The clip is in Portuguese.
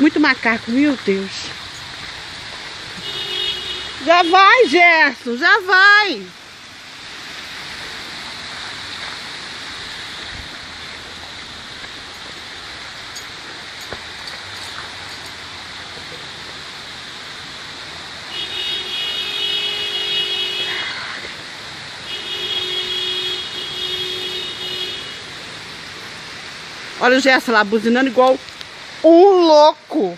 Muito macaco, meu Deus. Já vai, Gerson, já vai. Olha o Gerson lá buzinando igual um louco.